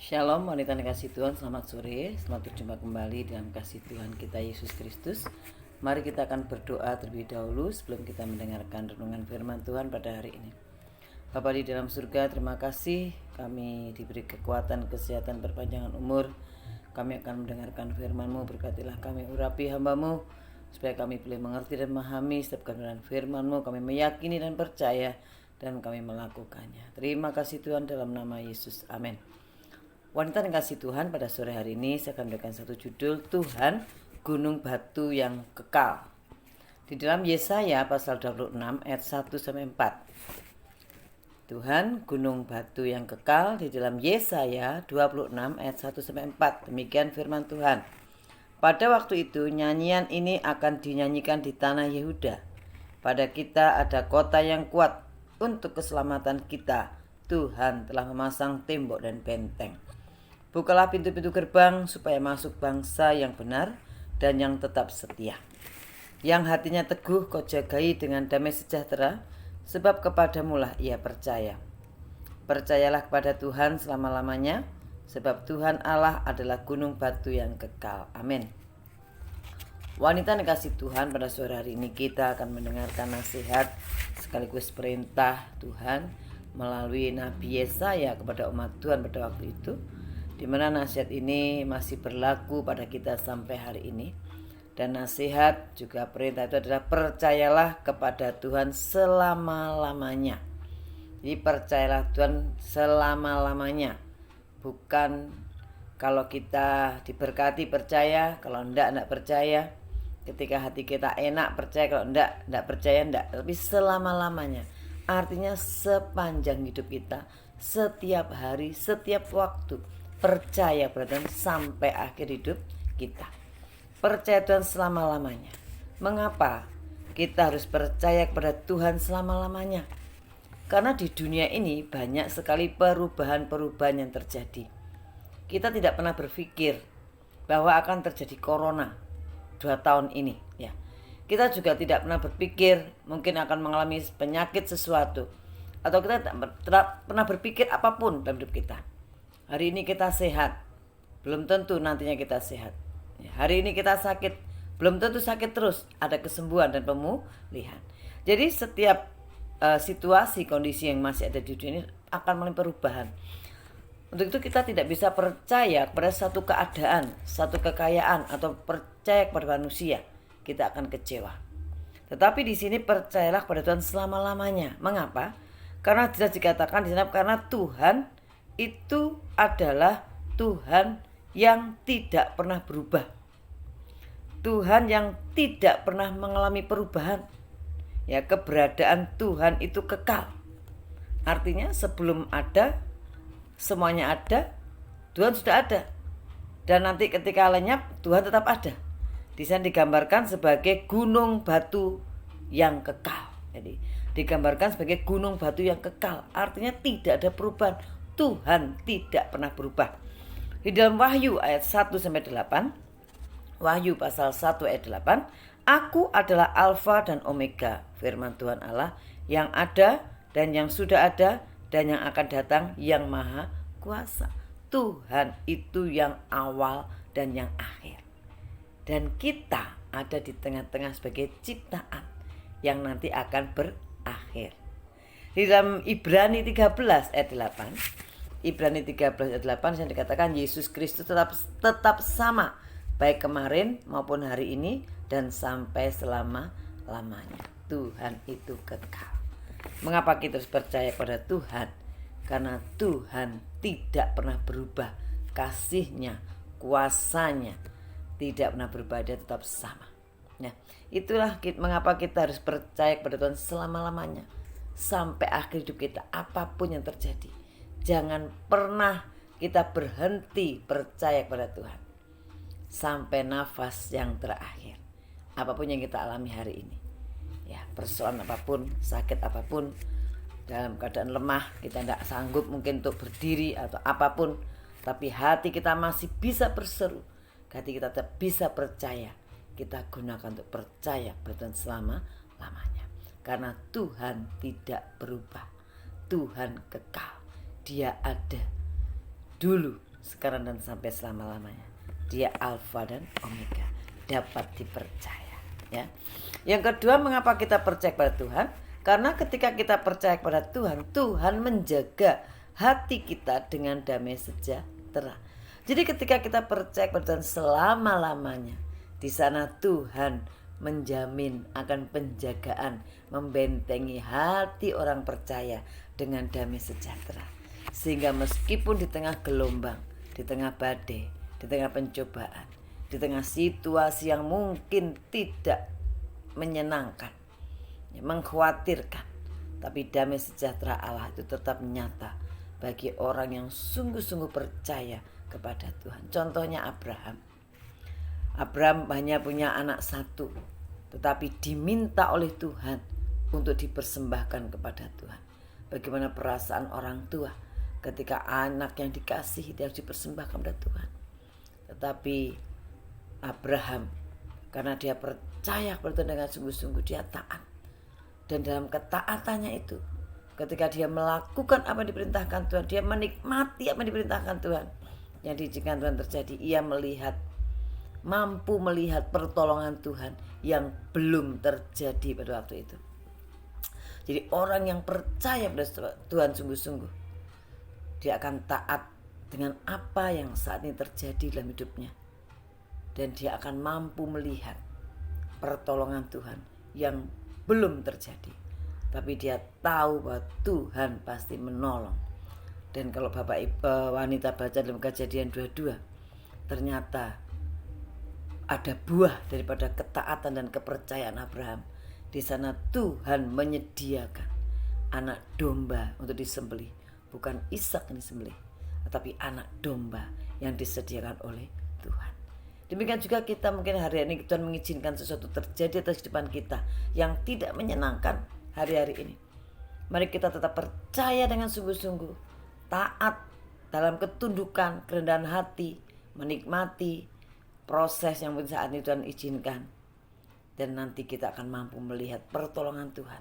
Shalom wanita yang kasih Tuhan, selamat sore. Selamat berjumpa kembali dalam kasih Tuhan kita Yesus Kristus. Mari kita akan berdoa terlebih dahulu sebelum kita mendengarkan renungan firman Tuhan pada hari ini. Bapa di dalam surga, terima kasih kami diberi kekuatan, kesehatan, perpanjangan umur. Kami akan mendengarkan firman-Mu, berkatilah kami urapi hamba-Mu supaya kami boleh mengerti dan memahami setiap kebenaran firman-Mu. Kami meyakini dan percaya dan kami melakukannya. Terima kasih Tuhan, dalam nama Yesus, amin. Wanita yang kasih Tuhan, pada sore hari ini saya akan memberikan satu judul, Tuhan Gunung Batu yang Kekal. Di dalam Yesaya pasal 26 ayat 1-4. Tuhan Gunung Batu yang Kekal di dalam Yesaya 26 ayat 1-4. Demikian firman Tuhan. Pada waktu itu nyanyian ini akan dinyanyikan di tanah Yehuda. Pada kita ada kota yang kuat, untuk keselamatan kita Tuhan telah memasang tembok dan benteng. Bukalah pintu-pintu gerbang supaya masuk bangsa yang benar dan yang tetap setia. Yang hatinya teguh kau jagai dengan damai sejahtera, sebab kepadamulah ia percaya. Percayalah kepada Tuhan selama-lamanya, sebab Tuhan Allah adalah gunung batu yang kekal. Amin. Wanita yang kasih Tuhan, pada sore hari ini kita akan mendengarkan nasihat sekaligus perintah Tuhan melalui Nabi Yesaya kepada umat Tuhan pada waktu itu, di mana nasihat ini masih berlaku pada kita sampai hari ini. Dan nasihat juga perintah itu adalah percayalah kepada Tuhan selama-lamanya. Jadi percayalah Tuhan selama-lamanya. Bukan kalau kita diberkati percaya, kalau enggak percaya. Ketika hati kita enak percaya, kalau enggak percaya enggak. Tapi selama-lamanya. Artinya sepanjang hidup kita, setiap hari, setiap waktu. Percaya pada Tuhan sampai akhir hidup kita. Percaya Tuhan selama-lamanya. Mengapa kita harus percaya kepada Tuhan selama-lamanya? Karena di dunia ini banyak sekali perubahan-perubahan yang terjadi. Kita tidak pernah berpikir bahwa akan terjadi corona 2 tahun ini, ya. Kita juga tidak pernah berpikir mungkin akan mengalami penyakit sesuatu, atau kita tidak pernah berpikir apapun dalam hidup kita. Hari ini kita sehat, belum tentu nantinya kita sehat. Hari ini kita sakit, belum tentu sakit terus. Ada kesembuhan dan pemulihan. Jadi setiap situasi, kondisi yang masih ada di dunia ini akan mengalami perubahan. Untuk itu kita tidak bisa percaya kepada satu keadaan, satu kekayaan, atau percaya kepada manusia. Kita akan kecewa. Tetapi di sini percayalah kepada Tuhan selama-lamanya. Mengapa? Karena jelas dikatakan di sana, karena Tuhan itu adalah Tuhan yang tidak pernah berubah. Tuhan yang tidak pernah mengalami perubahan. Ya, keberadaan Tuhan itu kekal. Artinya sebelum ada, semuanya ada, Tuhan sudah ada. Dan nanti ketika lenyap, Tuhan tetap ada. Di sana digambarkan sebagai gunung batu yang kekal. Jadi digambarkan sebagai gunung batu yang kekal. Artinya tidak ada perubahan. Tuhan tidak pernah berubah. Di dalam Wahyu ayat 1-8, Wahyu pasal 1 ayat 8, Aku adalah Alfa dan Omega, firman Tuhan Allah, yang ada dan yang sudah ada dan yang akan datang, yang maha kuasa. Tuhan itu yang awal dan yang akhir. Dan kita ada di tengah-tengah sebagai ciptaan yang nanti akan berakhir. Di dalam Ibrani 13 ayat 8, Ibrani 13 ayat 8 yang dikatakan Yesus Kristus tetap sama, baik kemarin maupun hari ini dan sampai selama-lamanya. Tuhan itu kekal. Mengapa kita harus percaya pada Tuhan? Karena Tuhan tidak pernah berubah. Kasih-Nya, kuasa-Nya tidak pernah berubah, dia tetap sama. Nah, itulah mengapa kita harus percaya kepada Tuhan selama-lamanya. Sampai akhir hidup kita, apapun yang terjadi, jangan pernah kita berhenti percaya kepada Tuhan sampai nafas yang terakhir. Apapun yang kita alami hari ini, ya, persoalan apapun, sakit apapun, dalam keadaan lemah, kita tidak sanggup mungkin untuk berdiri atau apapun, tapi hati kita masih bisa berseru, hati kita tetap bisa percaya. Kita gunakan untuk percaya pada Tuhan selama-lamanya. Karena Tuhan tidak berubah. Tuhan kekal. Dia ada dulu, sekarang dan sampai selama-lamanya. Dia Alfa dan Omega, dapat dipercaya, ya. Yang kedua, mengapa kita percaya pada Tuhan? Karena ketika kita percaya kepada Tuhan, Tuhan menjaga hati kita dengan damai sejahtera. Jadi ketika kita percaya kepada Tuhan selama-lamanya, di sana Tuhan menjamin akan penjagaan, membentengi hati orang percaya dengan damai sejahtera. Sehingga meskipun di tengah gelombang, di tengah badai, di tengah pencobaan, di tengah situasi yang mungkin tidak menyenangkan, mengkhawatirkan, tapi damai sejahtera Allah itu tetap nyata bagi orang yang sungguh-sungguh percaya kepada Tuhan. Contohnya Abraham. Abraham hanya punya anak satu, tetapi diminta oleh Tuhan untuk dipersembahkan kepada Tuhan. Bagaimana perasaan orang tua ketika anak yang dikasihi dia harus dipersembahkan kepada Tuhan. Tetapi Abraham, karena dia percaya kepada Tuhan dengan sungguh-sungguh, dia taat. Dan dalam ketaatannya itu, ketika dia melakukan apa yang diperintahkan Tuhan, dia menikmati apa yang diperintahkan Tuhan, yang diizinkan Tuhan terjadi, ia mampu melihat pertolongan Tuhan yang belum terjadi pada waktu itu. Jadi orang yang percaya pada Tuhan sungguh-sungguh, dia akan taat dengan apa yang saat ini terjadi dalam hidupnya. Dan dia akan mampu melihat pertolongan Tuhan yang belum terjadi. Tapi dia tahu bahwa Tuhan pasti menolong. Dan kalau Bapak Ibu wanita baca dalam Kejadian 22, ternyata ada buah daripada ketaatan dan kepercayaan Abraham. Di sana Tuhan menyediakan anak domba untuk disembelih, bukan Ishak yang disembelih, tetapi anak domba yang disediakan oleh Tuhan. Demikian juga kita mungkin hari ini Tuhan mengizinkan sesuatu terjadi atas kehidupan kita yang tidak menyenangkan hari-hari ini. Mari kita tetap percaya dengan sungguh-sungguh, taat dalam ketundukan, kerendahan hati, menikmati proses yang saat ini Tuhan izinkan. Dan nanti kita akan mampu melihat pertolongan Tuhan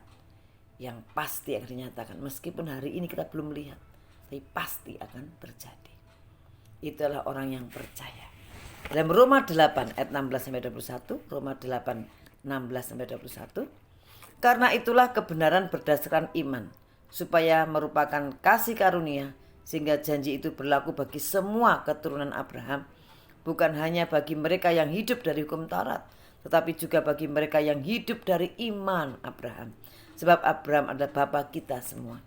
yang pasti akan dinyatakan. Meskipun hari ini kita belum melihat, tapi pasti akan terjadi. Itulah orang yang percaya. Dalam Roma 8 ayat 16-21, Roma 8 16-21, karena itulah kebenaran berdasarkan iman, supaya merupakan kasih karunia, sehingga janji itu berlaku bagi semua keturunan Abraham, bukan hanya bagi mereka yang hidup dari hukum Taurat, tetapi juga bagi mereka yang hidup dari iman Abraham. Sebab Abraham adalah bapa kita semua.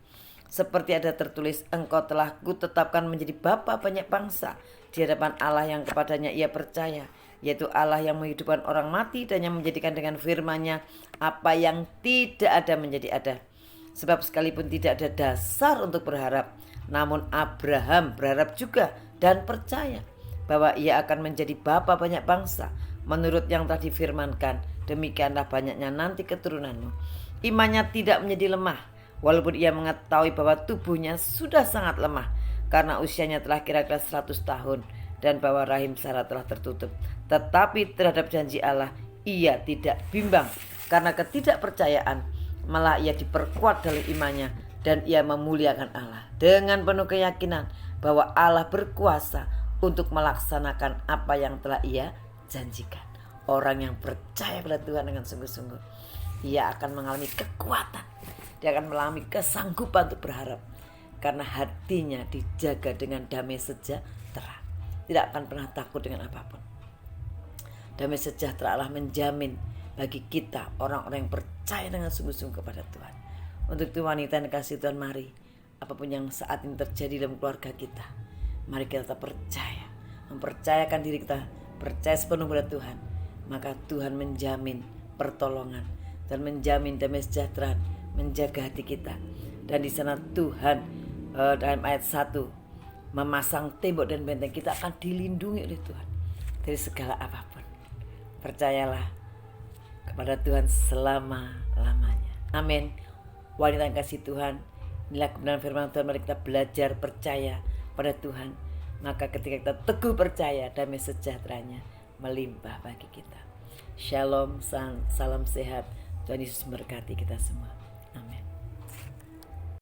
Seperti ada tertulis, engkau telah kutetapkan menjadi bapa banyak bangsa di hadapan Allah yang kepadanya ia percaya, yaitu Allah yang menghidupkan orang mati dan yang menjadikan dengan firman-Nya apa yang tidak ada menjadi ada. Sebab sekalipun tidak ada dasar untuk berharap, namun Abraham berharap juga dan percaya bahwa ia akan menjadi bapa banyak bangsa, menurut yang telah difirmankan, demikianlah banyaknya nanti keturunanmu. Imannya tidak menjadi lemah, walaupun ia mengetahui bahwa tubuhnya sudah sangat lemah, karena usianya telah kira-kira 100 tahun, dan bahwa rahim Sarah telah tertutup. Tetapi terhadap janji Allah, ia tidak bimbang, karena ketidakpercayaan, malah ia diperkuat dalam imannya, dan ia memuliakan Allah dengan penuh keyakinan bahwa Allah berkuasa untuk melaksanakan apa yang telah ia janjikan. Orang yang percaya pada Tuhan dengan sungguh-sungguh, ia akan mengalami kekuatan, dia akan mengalami kesanggupan untuk berharap, karena hatinya dijaga dengan damai sejahtera, tidak akan pernah takut dengan apapun. Damai sejahtera Allah menjamin bagi kita orang-orang yang percaya dengan sungguh-sungguh kepada Tuhan. Untuk itu wanita yang dikasihi Tuhan, mari apapun yang saat ini terjadi dalam keluarga kita, mari kita tetap percaya, mempercayakan diri kita, percaya sepenuh pada Tuhan, maka Tuhan menjamin pertolongan dan menjamin damai sejahtera, menjaga hati kita. Dan di sana Tuhan dalam ayat 1 memasang tembok dan benteng, kita akan dilindungi oleh Tuhan dari segala apapun. Percayalah kepada Tuhan selama-lamanya. Amin. Wanita yang kasih Tuhan, inilah kebenaran firman Tuhan. Mari kita belajar percaya pada Tuhan, maka ketika kita teguh percaya, damai sejahteranya melimpah bagi kita. Shalom, salam sehat. Tuhan Yesus memberkati kita semua.